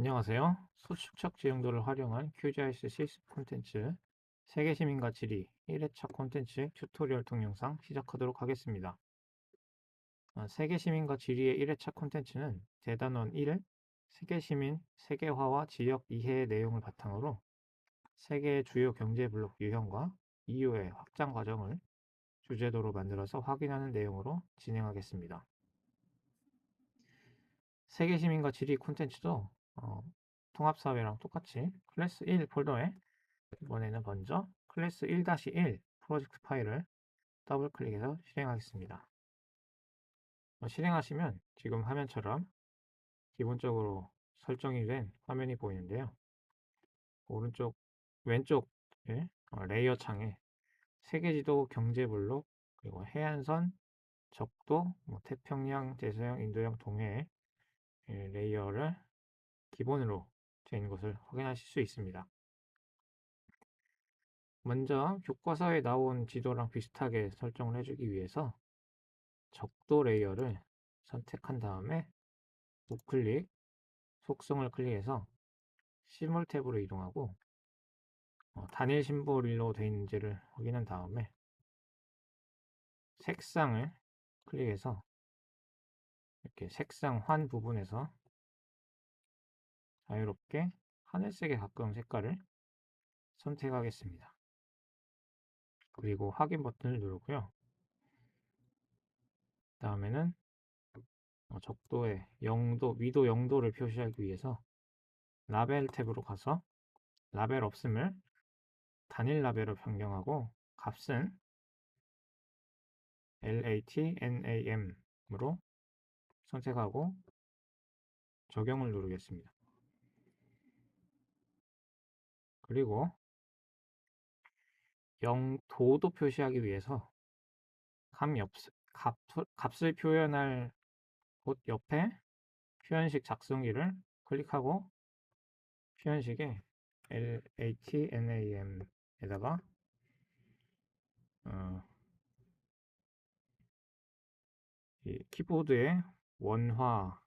안녕하세요. 수축척 지형도를 활용한 QGIS 실습 콘텐츠 세계 시민과 지리 1회차 콘텐츠 튜토리얼 동영상 시작하도록 하겠습니다. 세계 시민과 지리의 1회차 콘텐츠는 대단원 1, 세계 시민, 세계화와 지역 이해의 내용을 바탕으로 세계의 주요 경제 블록 유형과 EU의 확장 과정을 주제도로 만들어서 확인하는 내용으로 진행하겠습니다. 세계 시민과 지리 콘텐츠도 통합사회랑 똑같이 클래스 1 폴더에 이번에는 먼저 클래스 1-1 프로젝트 파일을 더블 클릭해서 실행하겠습니다. 실행하시면 지금 화면처럼 기본적으로 설정이 된 화면이 보이는데요. 왼쪽 레이어 창에 세계지도 경제블록, 그리고 해안선, 적도, 태평양, 대서양, 인도양, 동해 레이어를 기본으로 되어 있는 것을 확인하실 수 있습니다. 먼저 교과서에 나온 지도랑 비슷하게 설정을 해주기 위해서 적도 레이어를 선택한 다음에 우클릭, 속성을 클릭해서 시물 탭으로 이동하고 단일 심볼로 되어 있는지를 확인한 다음에 색상을 클릭해서 이렇게 색상 환 부분에서 자유롭게 하늘색에 가까운 색깔을 선택하겠습니다. 그리고 확인 버튼을 누르고요. 다음에는 적도의 0도, 위도 0도를 표시하기 위해서 라벨 탭으로 가서 라벨 없음을 단일 라벨로 변경하고 값은 LATNAM으로 선택하고 적용을 누르겠습니다. 그리고 0도도 표시하기 위해서 값을 표현할 곳 옆에 표현식 작성기를 클릭하고 표현식에 LATNAM에다가 이 키보드의 원화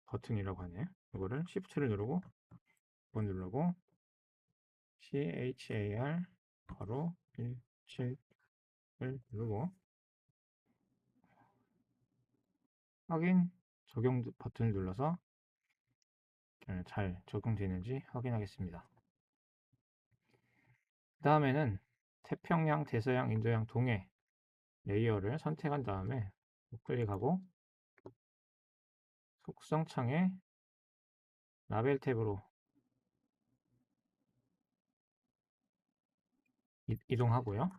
버튼이라고 하네요. 이거를 Shift를 누르고 1번 누르고 CHAR 바로 17을 누르고 확인 적용 버튼을 눌러서 잘 적용되는지 확인하겠습니다. 그 다음에는 태평양, 대서양, 인도양, 동해 레이어를 선택한 다음에 우클릭하고 속성 창에 라벨 탭으로 이동하고요.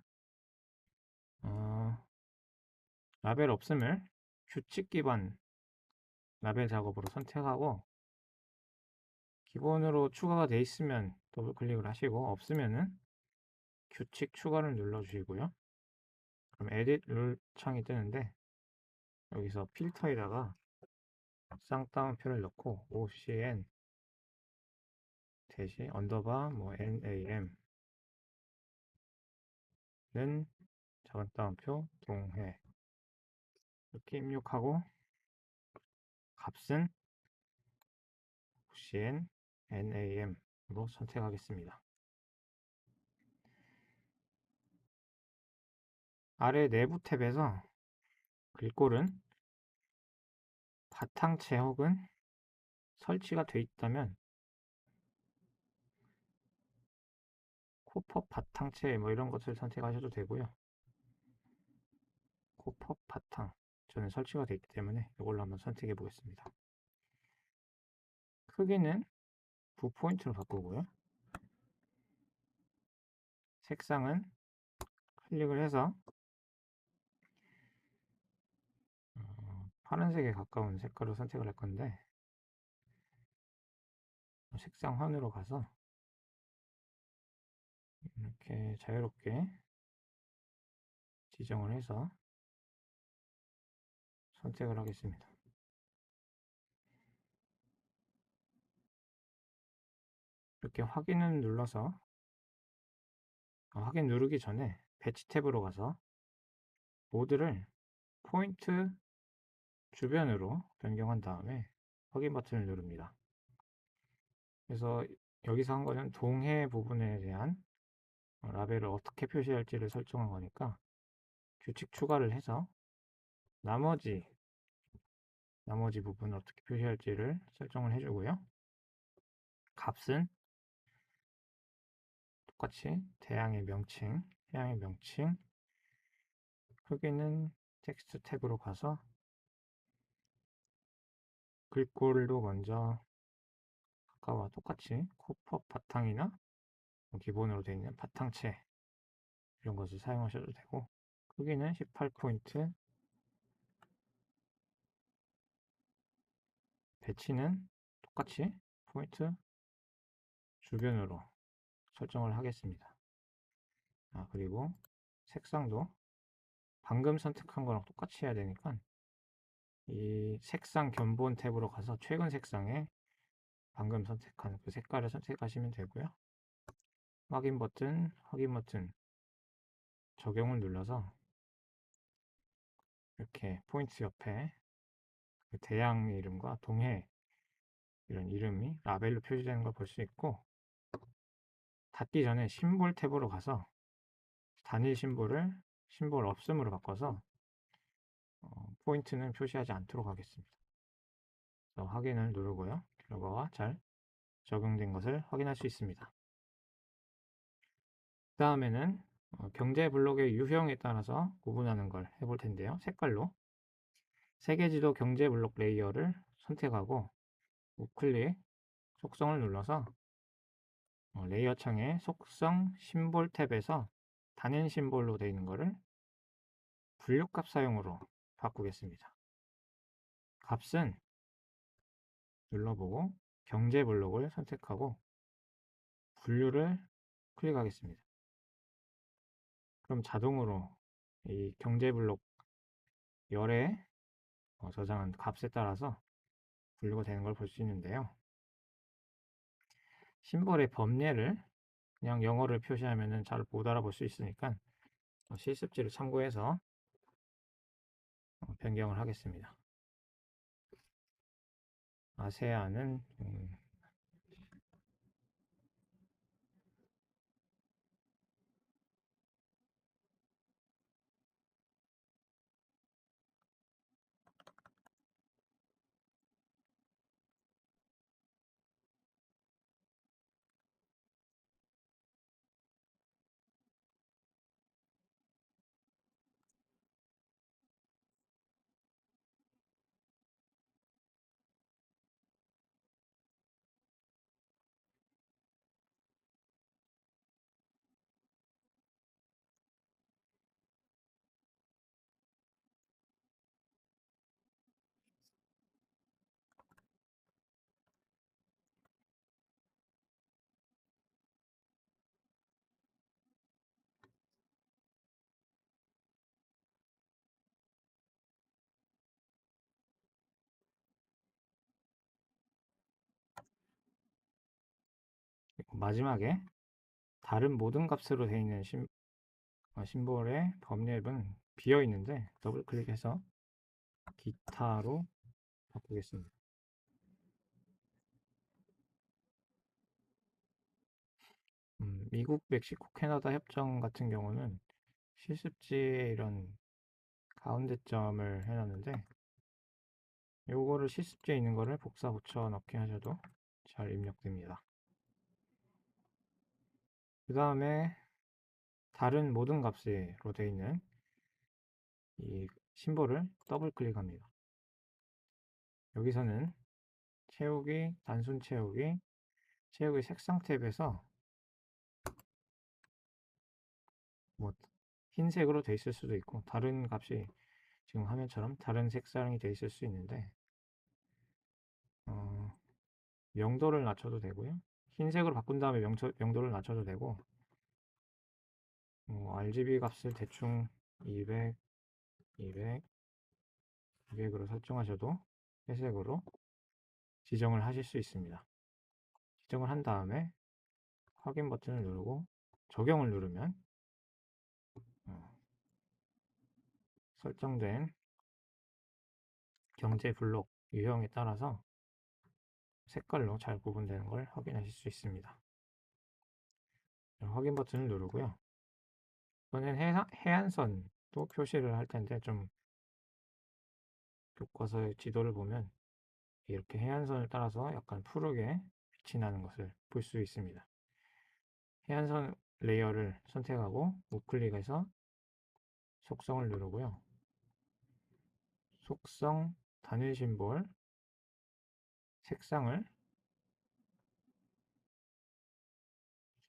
라벨 없음을 규칙 기반 라벨 작업으로 선택하고 기본으로 추가가 되어 있으면 더블 클릭을 하시고 없으면은 규칙 추가를 눌러 주시고요. 그럼 에딧 룰 창이 뜨는데 여기서 필터에다가 쌍따옴표를 넣고 OCN 대시 언더바 NAM는 작은 따옴표 동해 이렇게 입력하고 값은 OCN NAM으로 선택하겠습니다. 아래 내부 탭에서 글꼴은 바탕체 혹은 설치가 되어 있다면 코퍼 바탕체 이런 것을 선택하셔도 되고요. 코퍼 바탕 저는 설치가 되어 있기 때문에 이걸로 한번 선택해 보겠습니다. 크기는 뷰포인트로 바꾸고요. 색상은 클릭을 해서 파란색에 가까운 색깔로 선택을 할 건데 색상 환으로 가서 이렇게 자유롭게 지정을 해서 선택을 하겠습니다. 이렇게 확인을 눌러서 확인 누르기 전에 배치 탭으로 가서 모드를 포인트 주변으로 변경한 다음에 확인 버튼을 누릅니다. 그래서 여기서 한 거는 동해 부분에 대한 라벨을 어떻게 표시할지를 설정한 거니까 규칙 추가를 해서 나머지 부분을 어떻게 표시할지를 설정을 해주고요. 값은 똑같이 태양의 명칭, 해양의 명칭, 크기는 텍스트 탭으로 가서 글꼴도 먼저 아까와 똑같이 코퍼 바탕이나 기본으로 되어 있는 바탕체 이런 것을 사용하셔도 되고, 크기는 18포인트, 배치는 똑같이 포인트 주변으로 설정을 하겠습니다. 그리고 색상도 방금 선택한 거랑 똑같이 해야 되니까 이 색상 견본 탭으로 가서 최근 색상에 방금 선택한 그 색깔을 선택하시면 되고요. 확인 버튼 적용을 눌러서 이렇게 포인트 옆에 그 대양 이름과 동해 이런 이름이 라벨로 표시되는 걸 볼 수 있고, 닫기 전에 심볼 탭으로 가서 단일 심볼을 심볼 없음으로 바꿔서 포인트는 표시하지 않도록 하겠습니다. 그래서 확인을 누르고요. 결과가 잘 적용된 것을 확인할 수 있습니다. 그 다음에는 경제 블록의 유형에 따라서 구분하는 걸 해볼 텐데요. 색깔로 세계지도 경제 블록 레이어를 선택하고 우클릭 속성을 눌러서 레이어 창에 속성 심볼 탭에서 단일 심볼로 되어 있는 것을 분류값 사용으로 바꾸겠습니다. 값은 눌러보고 경제 블록을 선택하고 분류를 클릭하겠습니다. 그럼 자동으로 이 경제 블록 열에 저장한 값에 따라서 분류가 되는 걸 볼 수 있는데요. 심볼의 범례를 그냥 영어를 표시하면 잘 못 알아볼 수 있으니까 실습지를 참고해서 변경을 하겠습니다. 아세아는 마지막에 다른 모든 값으로 되어 있는 심볼의 범례는 비어 있는데 더블 클릭해서 기타로 바꾸겠습니다. 미국, 멕시코, 캐나다 협정 같은 경우는 실습지에 이런 가운데점을 해놨는데 요거를 실습지에 있는 거를 복사 붙여 넣기 하셔도 잘 입력됩니다. 그 다음에 다른 모든 값으로 되어 있는 이 심볼을 더블 클릭합니다. 여기서는 채우기, 단순 채우기 색상 탭에서 뭐 흰색으로 되어 있을 수도 있고 다른 값이 지금 화면처럼 다른 색상이 되어 있을 수 있는데 명도를 낮춰도 되고요. 흰색으로 바꾼 다음에 명도를 낮춰도 되고 RGB 값을 대충 200, 200, 200으로 설정하셔도 회색으로 지정을 하실 수 있습니다. 지정을 한 다음에 확인 버튼을 누르고 적용을 누르면 설정된 경제 블록 유형에 따라서 색깔로 잘 구분되는 걸 확인하실 수 있습니다. 확인 버튼을 누르고요. 이번엔 해안선도 표시를 할 텐데, 좀 교과서의 지도를 보면 이렇게 해안선을 따라서 약간 푸르게 빛이 나는 것을 볼 수 있습니다. 해안선 레이어를 선택하고 우클릭해서 속성을 누르고요. 속성 단일 심볼 색상을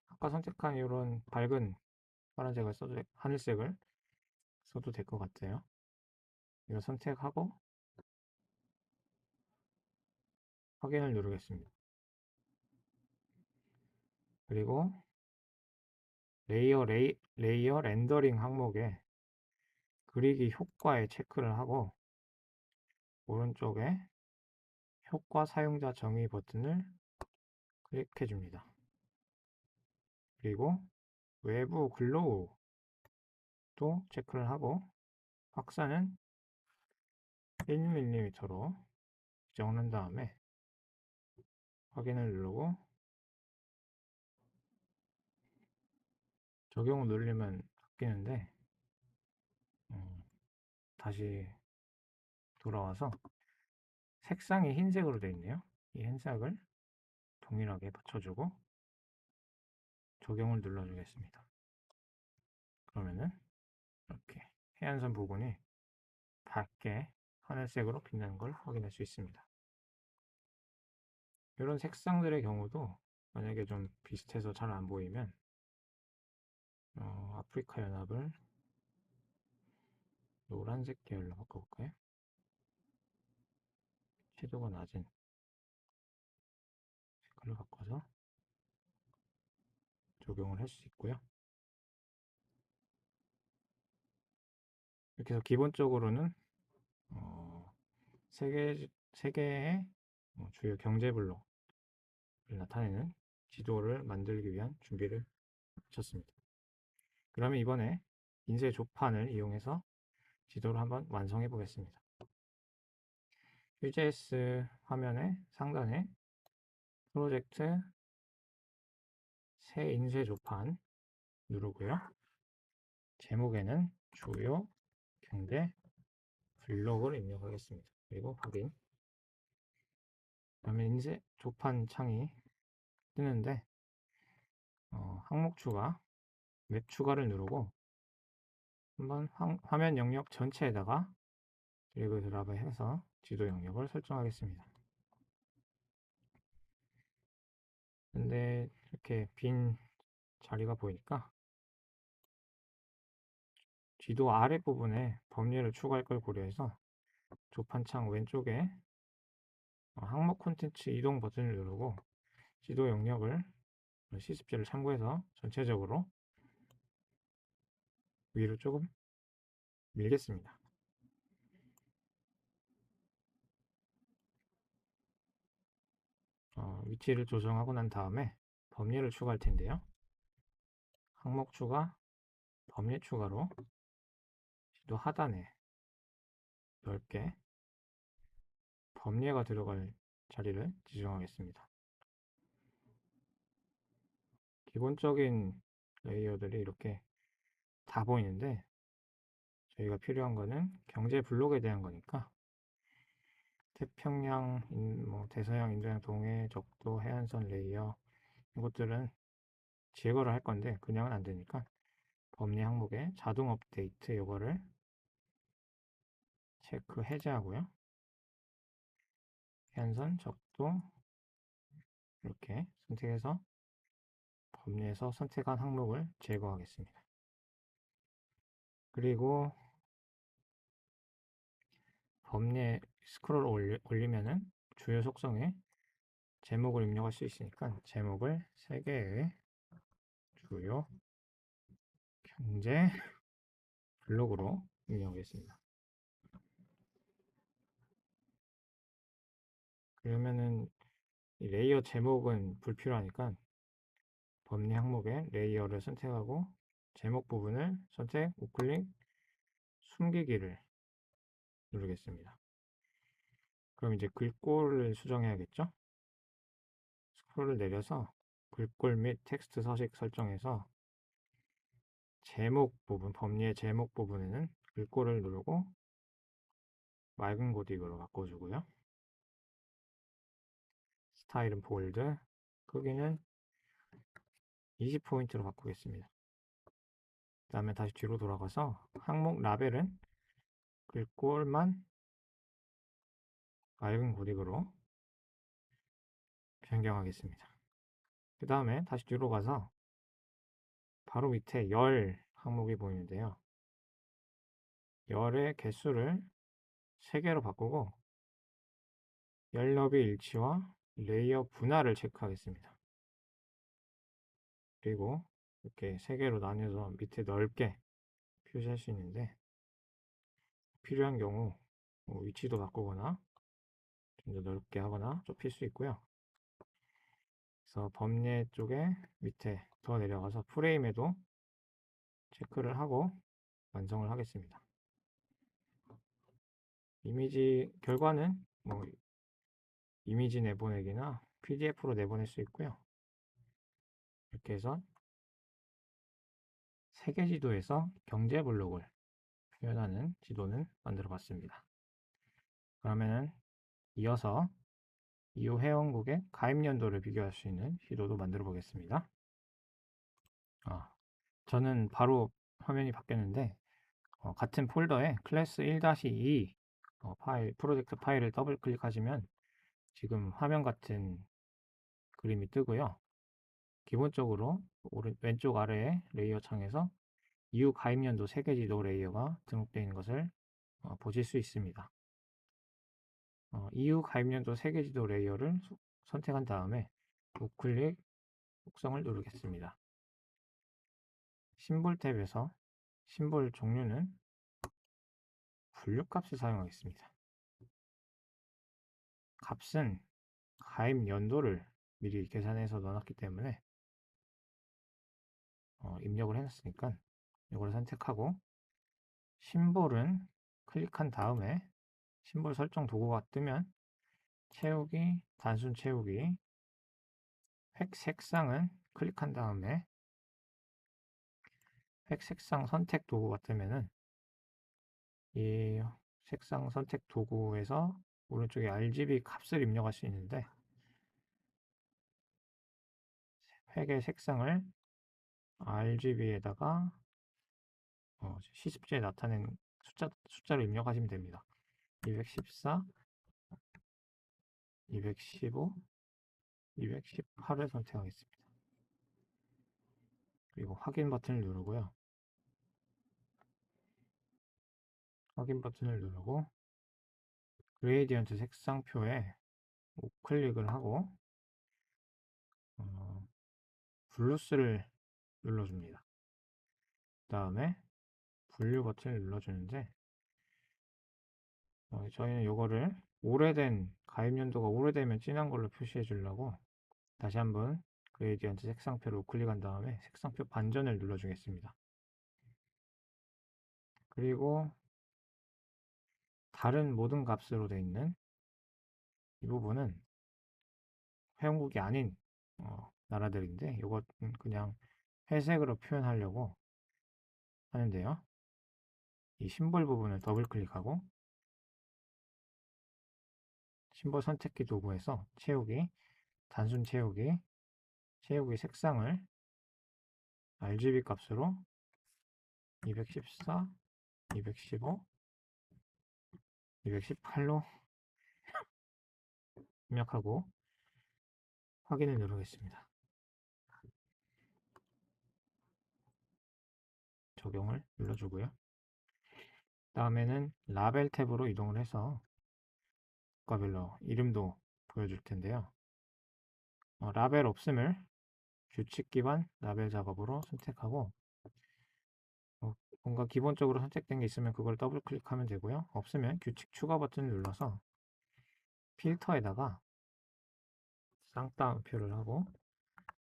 아까 선택한 이런 밝은 파란색을 써도 하늘색을 써도 될 것 같아요. 이거 선택하고 확인을 누르겠습니다. 그리고 레이어 렌더링 항목에 그리기 효과에 체크를 하고 오른쪽에 효과 사용자 정의 버튼을 클릭해 줍니다. 그리고 외부 글로우도 체크를 하고 확산은 1mm로 정한 다음에 확인을 누르고 적용을 누르면 바뀌는데 다시 돌아와서 색상이 흰색으로 되어 있네요. 이 흰색을 동일하게 붙여주고 적용을 눌러주겠습니다. 그러면은 이렇게 해안선 부분이 밝게 하늘색으로 빛나는 걸 확인할 수 있습니다. 이런 색상들의 경우도 만약에 좀 비슷해서 잘 안 보이면 아프리카 연합을 노란색 계열로 바꿔볼까요? 채도가 낮은 색깔로 바꿔서 적용을 할 수 있고요. 이렇게 해서 기본적으로는 세 개의 주요 경제 블록을 나타내는 지도를 만들기 위한 준비를 마쳤습니다. 그러면 이번에 인쇄 조판을 이용해서 지도를 한번 완성해 보겠습니다. Vjs 화면의 상단에 프로젝트 새 인쇄 조판 누르고요. 제목에는 주요 경제 블록을 입력하겠습니다. 그리고 확인. 그러면 인쇄 조판 창이 뜨는데 항목 추가, 웹 추가를 누르고 한번 화면 영역 전체에다가 드래그 드랍을 해서 지도 영역을 설정하겠습니다. 근데 이렇게 빈 자리가 보이니까 지도 아랫부분에 범위를 추가할 걸 고려해서 조판창 왼쪽에 항목 콘텐츠 이동 버튼을 누르고 지도 영역을 시습제를 참고해서 전체적으로 위로 조금 밀겠습니다. 위치를 조정하고 난 다음에 범위를 추가할 텐데요. 항목 추가, 범위 추가로 지도 하단에 넓게 범위가 들어갈 자리를 지정하겠습니다. 기본적인 레이어들이 이렇게 다 보이는데 저희가 필요한 거는 경제 블록에 대한 거니까 태평양, 대서양, 인도양, 동해, 적도, 해안선 레이어 이것들은 제거를 할 건데 그냥은 안 되니까 범위 항목에 자동 업데이트 이거를 체크 해제하고요. 해안선, 적도 이렇게 선택해서 범위에서 선택한 항목을 제거하겠습니다. 그리고 범위에 스크롤 올리면은 주요 속성에 제목을 입력할 수 있으니까 제목을 3개의 주요 경제 블록으로 입력하겠습니다. 그러면은 이 레이어 제목은 불필요하니까 범위 항목에 레이어를 선택하고 제목 부분을 선택, 우클릭, 숨기기를 누르겠습니다. 그럼 이제 글꼴을 수정해야겠죠? 스크롤을 내려서 글꼴 및 텍스트 서식 설정에서 제목 부분, 법리의 제목 부분에는 글꼴을 누르고 맑은 고딕으로 바꿔주고요. 스타일은 볼드, 크기는 20포인트로 바꾸겠습니다. 그 다음에 다시 뒤로 돌아가서 항목 라벨은 글꼴만 맑은 고딕으로 변경하겠습니다. 그 다음에 다시 뒤로 가서 바로 밑에 열 항목이 보이는데요. 열의 개수를 3개로 바꾸고 열 너비 일치와 레이어 분할을 체크하겠습니다. 그리고 이렇게 3개로 나뉘어서 밑에 넓게 표시할 수 있는데 필요한 경우 위치도 바꾸거나 좀 더 넓게 하거나 좁힐 수 있고요. 그래서 범례 쪽에 밑에 더 내려가서 프레임에도 체크를 하고 완성을 하겠습니다. 이미지 결과는 이미지 내보내기나 PDF로 내보낼 수 있고요. 이렇게 해서 세계 지도에서 경제 블록을 표현하는 지도는 만들어 봤습니다. 그러면은 이어서 이후 회원국의 가입 연도를 비교할 수 있는 지도도 만들어 보겠습니다. 저는 바로 화면이 바뀌었는데 같은 폴더에 클래스 1-2 파일, 프로젝트 파일을 더블 클릭하시면 지금 화면 같은 그림이 뜨고요. 기본적으로 왼쪽 아래에 레이어 창에서 이후 가입 연도 세계 지도 레이어가 등록되어 있는 것을 보실 수 있습니다. 이후 가입 연도 세계 지도 레이어를 선택한 다음에 우클릭 속성을 누르겠습니다. 심볼 탭에서 심볼 종류는 분류값을 사용하겠습니다. 값은 가입 연도를 미리 계산해서 넣어놨기 때문에 입력을 해놨으니까 이걸 선택하고 심볼은 클릭한 다음에 심볼 설정 도구가 뜨면 채우기, 단순 채우기, 획 색상은 클릭한 다음에 획 색상 선택 도구가 뜨면은 이 색상 선택 도구에서 오른쪽에 RGB 값을 입력할 수 있는데 획의 색상을 RGB에다가 시습지에 나타낸 숫자를 입력하시면 됩니다. 214, 215, 218을 선택하겠습니다. 그리고 확인 버튼을 누르고요. 확인 버튼을 누르고 그레이디언트 색상표에 우클릭을 하고 블루스를 눌러줍니다. 그 다음에 분류 버튼을 눌러주는데 저희는 이거를 오래된 가입 연도가 오래되면 진한 걸로 표시해 주려고 다시 한번 그레이디언트 색상표를 우클릭한 다음에 색상표 반전을 눌러주겠습니다. 그리고 다른 모든 값으로 되어 있는 이 부분은 회원국이 아닌 나라들인데 이것은 그냥 회색으로 표현하려고 하는데요. 이 심볼 부분을 더블 클릭하고 심볼 선택기 도구에서 채우기, 단순 채우기, 채우기 색상을 RGB 값으로 214, 215, 218로 입력하고 확인을 누르겠습니다. 적용을 눌러주고요. 다음에는 라벨 탭으로 이동을 해서 국가별로 이름도 보여줄 텐데요. 라벨 없음을 규칙 기반 라벨 작업으로 선택하고 뭔가 기본적으로 선택된 게 있으면 그걸 더블 클릭하면 되고요. 없으면 규칙 추가 버튼을 눌러서 필터에다가 쌍따옴표를 하고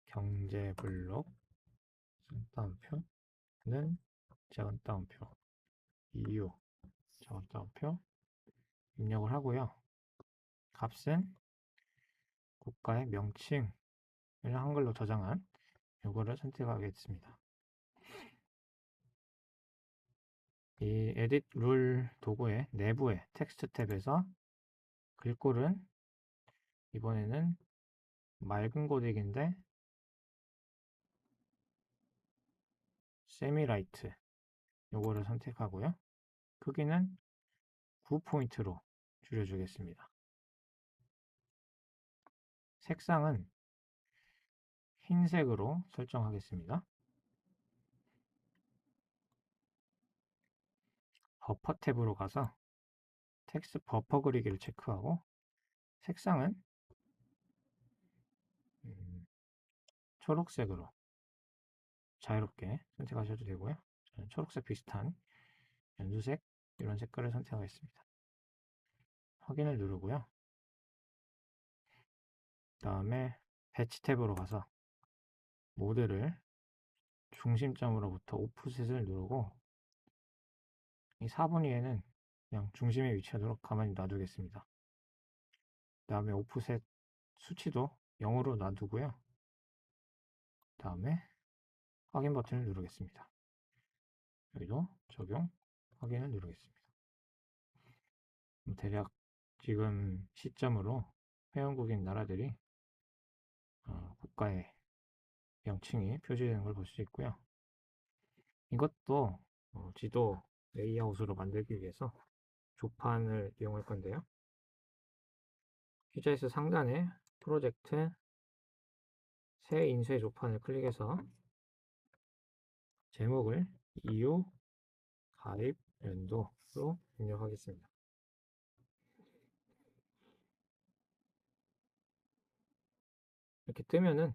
경제 블록 쌍따옴표는 작은 따옴표 이유 작은 따옴표 입력을 하고요. 값은 국가의 명칭을 한글로 저장한 요거를 선택하겠습니다. 이 에딧 룰 도구의 내부의 텍스트 탭에서 글꼴은 이번에는 맑은 고딕인데 세미라이트 요거를 선택하고요. 크기는 9포인트로 줄여주겠습니다. 색상은 흰색으로 설정하겠습니다. 버퍼 탭으로 가서 텍스트 버퍼 그리기를 체크하고 색상은 초록색으로 자유롭게 선택하셔도 되고요. 저는 초록색 비슷한 연두색 이런 색깔을 선택하겠습니다. 확인을 누르고요. 그 다음에 배치 탭으로 가서 모드를 중심점으로부터 오프셋을 누르고 이 4분위에는 그냥 중심에 위치하도록 가만히 놔두겠습니다. 그 다음에 오프셋 수치도 0으로 놔두고요. 그 다음에 확인 버튼을 누르겠습니다. 여기도 적용, 확인을 누르겠습니다. 대략 지금 시점으로 회원국인 나라들이 국가의 명칭이 표시되는 걸 볼 수 있고요. 이것도 지도 레이아웃으로 만들기 위해서 조판을 이용할 건데요. 퀴자이스 상단에 프로젝트 새 인쇄 조판을 클릭해서 제목을 이유, 가입, 연도로 입력하겠습니다. 이렇게 뜨면은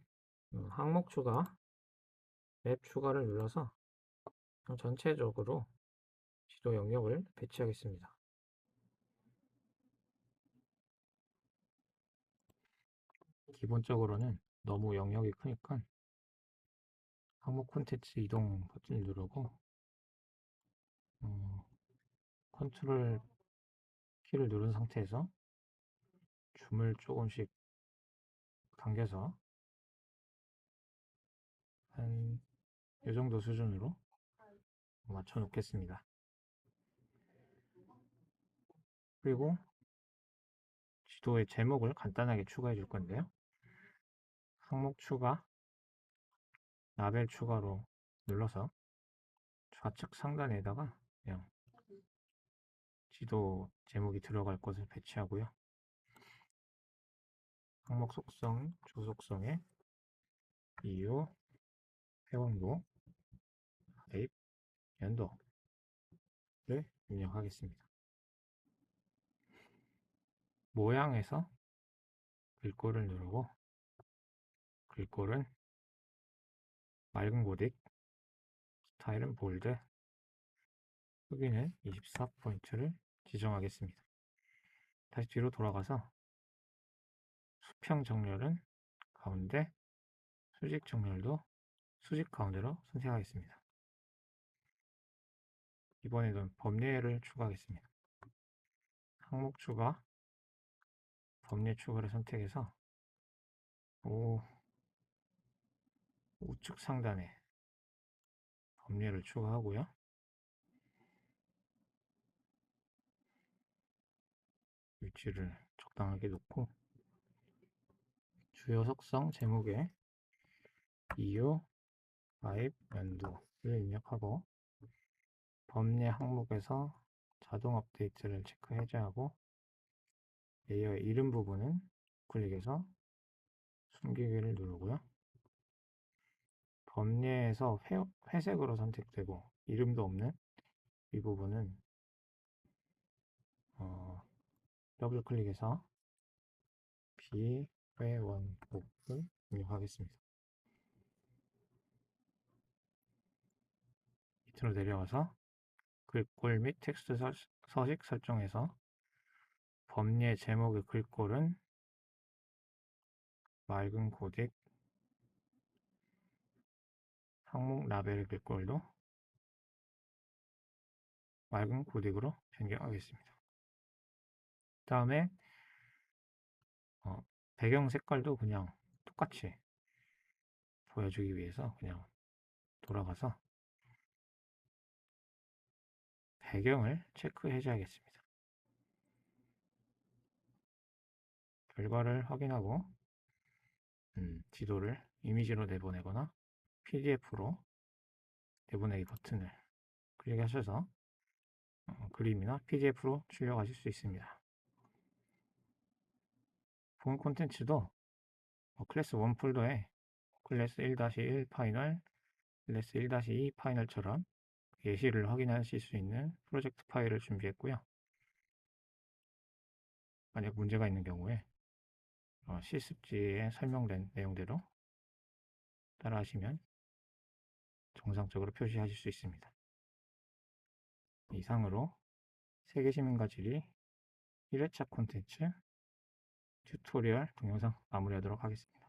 항목 추가, 맵 추가를 눌러서 전체적으로 지도 영역을 배치하겠습니다. 기본적으로는 너무 영역이 크니까 항목 콘텐츠 이동 버튼을 누르고 컨트롤 키를 누른 상태에서 줌을 조금씩 당겨서 한 이 정도 수준으로 맞춰 놓겠습니다. 그리고 지도의 제목을 간단하게 추가해 줄 건데요. 항목 추가, 라벨 추가로 눌러서 좌측 상단에다가 그냥 지도 제목이 들어갈 것을 배치하고요. 항목 속성, 주 속성에 이유, 회원국, 가입, 연도를 입력하겠습니다. 모양에서 글꼴을 누르고 글꼴은 맑은 고딕, 스타일은 볼드, 크기는 24포인트를 지정하겠습니다. 다시 뒤로 돌아가서 수평 정렬은 가운데, 수직 정렬도 수직 가운데로 선택하겠습니다. 이번에는 범례를 추가하겠습니다. 항목 추가, 범례 추가를 선택해서 우측 상단에 범례를 추가하고요. 위치를 적당하게 놓고 주요 속성 제목에 이유, 가입, 연도를 입력하고 범례 항목에서 자동 업데이트를 체크 해제하고 레이어의 이름 부분은 클릭해서 숨기기를 누르고요. 범례에서 회색으로 선택되고 이름도 없는 이 부분은 더블 클릭해서 비회원국을 입력하겠습니다. 밑으로 내려와서 글꼴 및 텍스트 서식 설정에서 범례 제목의 글꼴은 맑은 고딕, 항목 라벨의 글꼴도 맑은 고딕으로 변경하겠습니다. 다음에 배경 색깔도 그냥 똑같이 보여주기 위해서 그냥 돌아가서 배경을 체크해 줘야겠습니다. 결과를 확인하고 지도를 이미지로 내보내거나 PDF로 내보내기 버튼을 클릭하셔서 그림이나 PDF로 출력하실 수 있습니다. 본 콘텐츠도 클래스 1 폴더에 클래스 1-1 파이널, 클래스 1-2 파이널처럼 예시를 확인하실 수 있는 프로젝트 파일을 준비했고요. 만약 문제가 있는 경우에 실습지에 설명된 내용대로 따라하시면 정상적으로 표시하실 수 있습니다. 이상으로 세계시민과 지리 1회차 콘텐츠 튜토리얼 동영상 마무리하도록 하겠습니다.